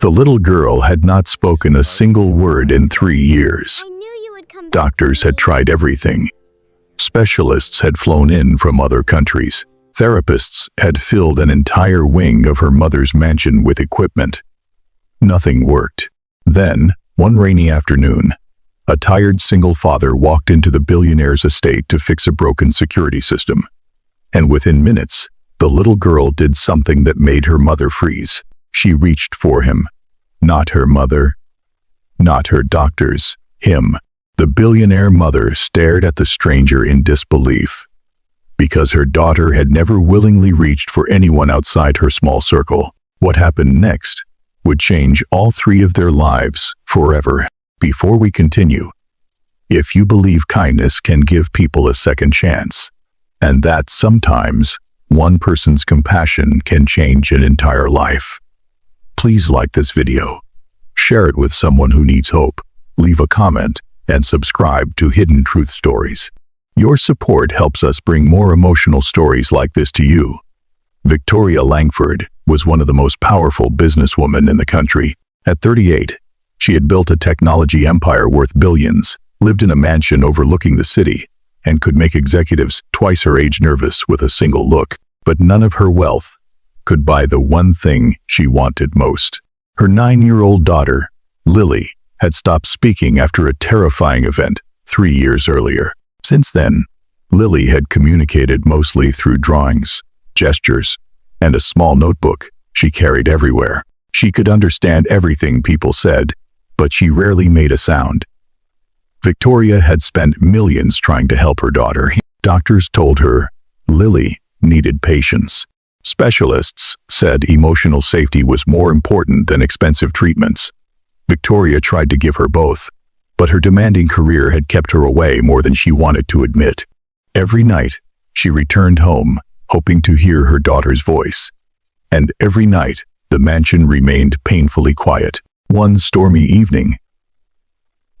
The little girl had not spoken a single word in 3 years. I knew you would come back. Doctors had tried everything. Specialists had flown in from other countries. Therapists had filled an entire wing of her mother's mansion with equipment. Nothing worked. Then, one rainy afternoon, a tired single father walked into the billionaire's estate to fix a broken security system. And within minutes, the little girl did something that made her mother freeze. She reached for him. Not her mother. Not her doctors. Him. The billionaire mother stared at the stranger in disbelief. Because her daughter had never willingly reached for anyone outside her small circle. What happened next would change all 3 of their lives forever. Before we continue, if you believe kindness can give people a second chance, and that sometimes one person's compassion can change an entire life, please like this video, share it with someone who needs hope, leave a comment, and subscribe to Hidden Truth Stories. Your support helps us bring more emotional stories like this to you. Victoria Langford was one of the most powerful businesswomen in the country. At 38, she had built a technology empire worth billions, lived in a mansion overlooking the city, and could make executives twice her age nervous with a single look. But none of her wealth could buy the one thing she wanted most. Her 9-year-old daughter, Lily, had stopped speaking after a terrifying event 3 years earlier. Since then, Lily had communicated mostly through drawings, gestures, and a small notebook she carried everywhere. She could understand everything people said, but she rarely made a sound. Victoria had spent millions trying to help her daughter. Doctors told her Lily needed patience. Specialists said emotional safety was more important than expensive treatments. Victoria tried to give her both, but her demanding career had kept her away more than she wanted to admit. Every night, she returned home, hoping to hear her daughter's voice. And every night, the mansion remained painfully quiet. One stormy evening,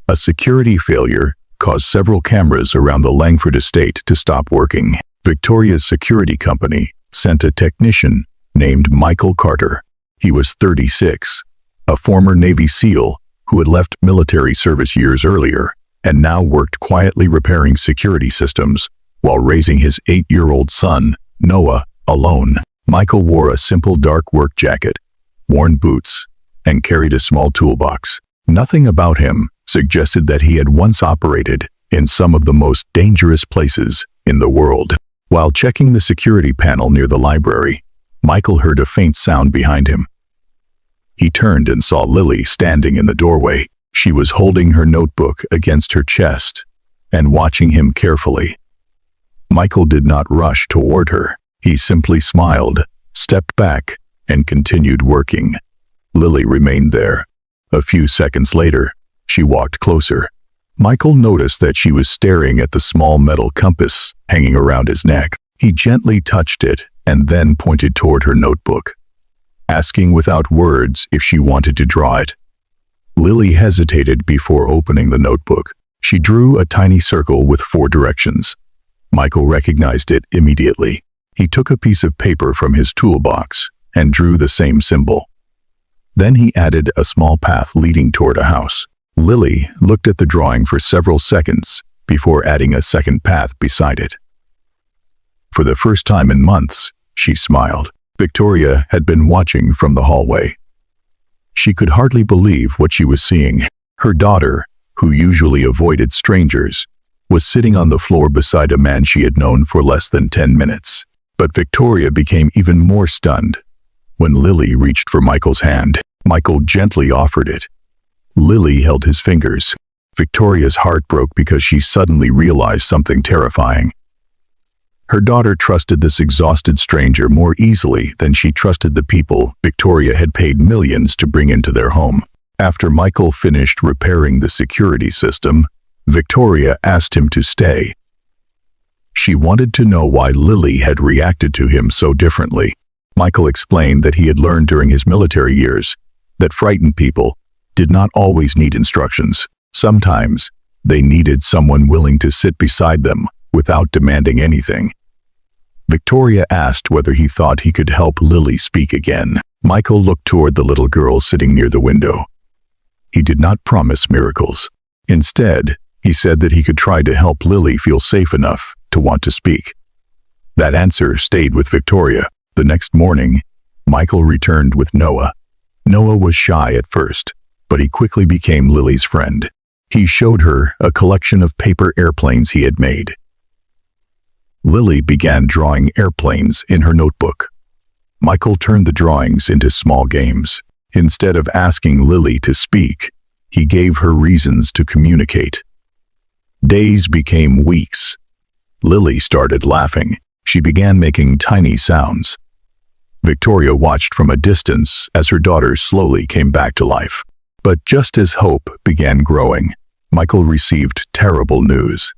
a security failure caused several cameras around the Langford estate to stop working. Victoria's security company sent a technician named Michael Carter. He was 36, a former Navy SEAL who had left military service years earlier and now worked quietly repairing security systems while raising his 8-year-old son, Noah, alone. Michael wore a simple dark work jacket, worn boots, and carried a small toolbox. Nothing about him suggested that he had once operated in some of the most dangerous places in the world. While checking the security panel near the library, Michael heard a faint sound behind him. He turned and saw Lily standing in the doorway. She was holding her notebook against her chest and watching him carefully. Michael did not rush toward her. He simply smiled, stepped back, and continued working. Lily remained there. A few seconds later, she walked closer. Michael noticed that she was staring at the small metal compass hanging around his neck. He gently touched it and then pointed toward her notebook, asking without words if she wanted to draw it. Lily hesitated before opening the notebook. She drew a tiny circle with 4 directions. Michael recognized it immediately. He took a piece of paper from his toolbox and drew the same symbol. Then he added a small path leading toward a house. Lily looked at the drawing for several seconds before adding a second path beside it. For the first time in months, she smiled. Victoria had been watching from the hallway. She could hardly believe what she was seeing. Her daughter, who usually avoided strangers, was sitting on the floor beside a man she had known for less than 10 minutes. But Victoria became even more stunned when Lily reached for Michael's hand. Michael gently offered it. Lily held his fingers. Victoria's heart broke because she suddenly realized something terrifying. Her daughter trusted this exhausted stranger more easily than she trusted the people Victoria had paid millions to bring into their home. After Michael finished repairing the security system, Victoria asked him to stay. She wanted to know why Lily had reacted to him so differently. Michael explained that he had learned during his military years that frightened people did not always need instructions. Sometimes they needed someone willing to sit beside them without demanding anything. Victoria asked whether he thought he could help Lily speak again. Michael looked toward the little girl sitting near the window. He did not promise miracles. Instead, he said that he could try to help Lily feel safe enough to want to speak. That answer stayed with Victoria. The next morning, Michael returned with Noah. Noah was shy at first, but he quickly became Lily's friend. He showed her a collection of paper airplanes he had made. Lily began drawing airplanes in her notebook. Michael turned the drawings into small games. Instead of asking Lily to speak, he gave her reasons to communicate. Days became weeks. Lily started laughing. She began making tiny sounds. Victoria watched from a distance as her daughter slowly came back to life. But just as hope began growing, Michael received terrible news.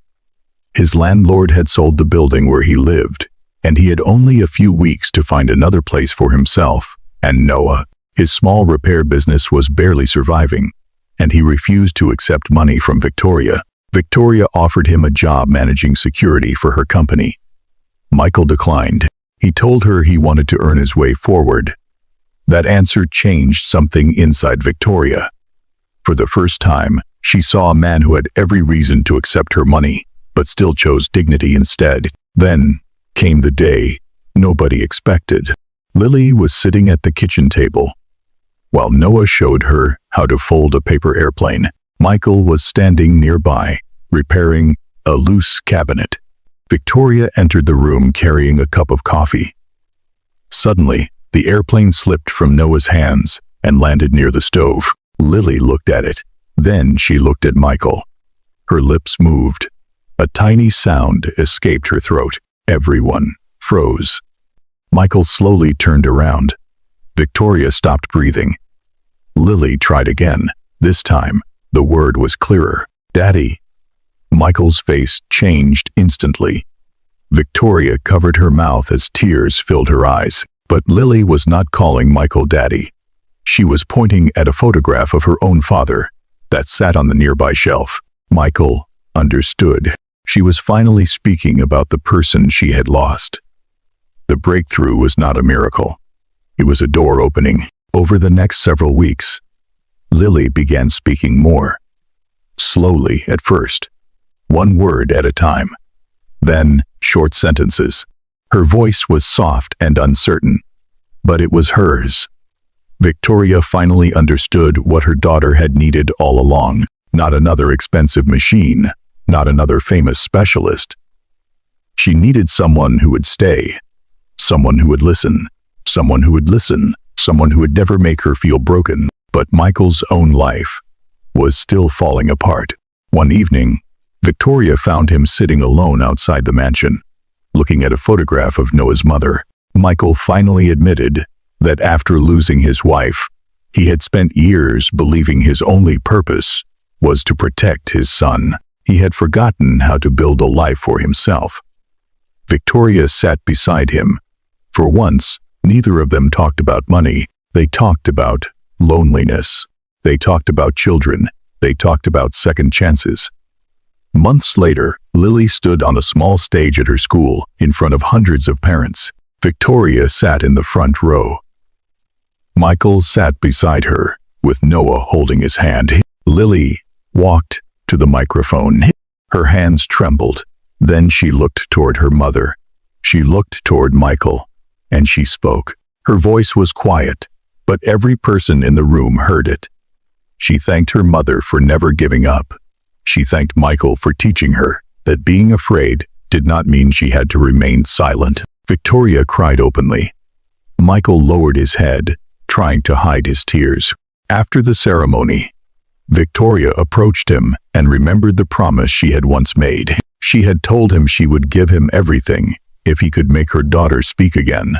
His landlord had sold the building where he lived, and he had only a few weeks to find another place for himself and Noah. His small repair business was barely surviving, and he refused to accept money from Victoria. Victoria offered him a job managing security for her company. Michael declined. He told her he wanted to earn his way forward. That answer changed something inside Victoria. For the first time, she saw a man who had every reason to accept her money, but still chose dignity instead. Then came the day nobody expected. Lily was sitting at the kitchen table. While Noah showed her how to fold a paper airplane, Michael was standing nearby, repairing a loose cabinet. Victoria entered the room carrying a cup of coffee. Suddenly, the airplane slipped from Noah's hands and landed near the stove. Lily looked at it. Then she looked at Michael. Her lips moved. A tiny sound escaped her throat. Everyone froze. Michael slowly turned around. Victoria stopped breathing. Lily tried again. This time, the word was clearer. "Daddy." Michael's face changed instantly. Victoria covered her mouth as tears filled her eyes. But Lily was not calling Michael Daddy. She was pointing at a photograph of her own father that sat on the nearby shelf. Michael understood. She was finally speaking about the person she had lost. The breakthrough was not a miracle. It was a door opening. Over the next several weeks, Lily began speaking more. Slowly at first, one word at a time. Then short sentences. Her voice was soft and uncertain, but it was hers. Victoria finally understood what her daughter had needed all along. Not another expensive machine, not another famous specialist. She needed someone who would stay, someone who would listen, someone who would listen, someone who would never make her feel broken. But Michael's own life was still falling apart. One evening, Victoria found him sitting alone outside the mansion, looking at a photograph of Noah's mother. Michael finally admitted that after losing his wife, he had spent years believing his only purpose was to protect his son. He had forgotten how to build a life for himself. Victoria sat beside him. For once, neither of them talked about money. They talked about loneliness. They talked about children. They talked about second chances. Months later, Lily stood on a small stage at her school in front of hundreds of parents. Victoria sat in the front row. Michael sat beside her, with Noah holding his hand. Lily walked to the microphone. Her hands trembled. Then she looked toward her mother. She looked toward Michael, and she spoke. Her voice was quiet, but every person in the room heard it. She thanked her mother for never giving up. She thanked Michael for teaching her that being afraid did not mean she had to remain silent. Victoria cried openly. Michael lowered his head, trying to hide his tears. After the ceremony, Victoria approached him and remembered the promise she had once made. She had told him she would give him everything if he could make her daughter speak again.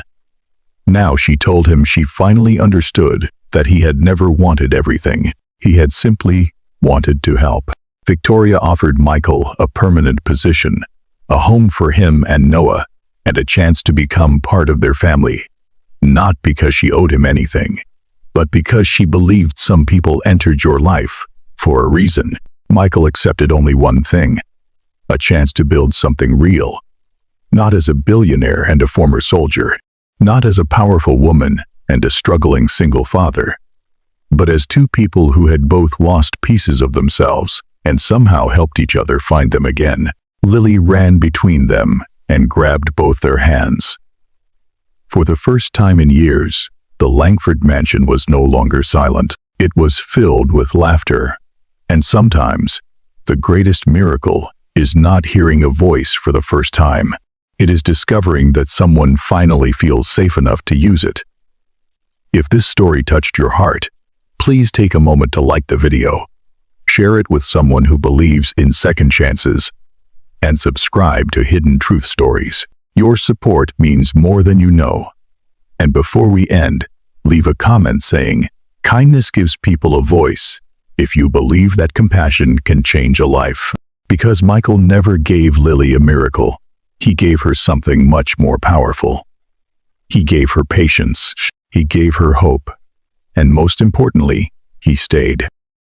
Now she told him she finally understood that he had never wanted everything. He had simply wanted to help. Victoria offered Michael a permanent position, a home for him and Noah, and a chance to become part of their family. Not because she owed him anything, but because she believed some people entered your life for a reason. Michael accepted only one thing: a chance to build something real. Not as a billionaire and a former soldier, not as a powerful woman, and a struggling single father. But as two people who had both lost pieces of themselves and somehow helped each other find them again, Lily ran between them and grabbed both their hands. For the first time in years, the Langford mansion was no longer silent. It was filled with laughter. And sometimes, the greatest miracle is not hearing a voice for the first time. It is discovering that someone finally feels safe enough to use it. If this story touched your heart, please take a moment to like the video, share it with someone who believes in second chances, and subscribe to Hidden Truth Stories. Your support means more than you know. And before we end, leave a comment saying, "Kindness gives people a voice," if you believe that compassion can change a life. Because Michael never gave Lily a miracle, he gave her something much more powerful. He gave her patience, he gave her hope, and most importantly, he stayed.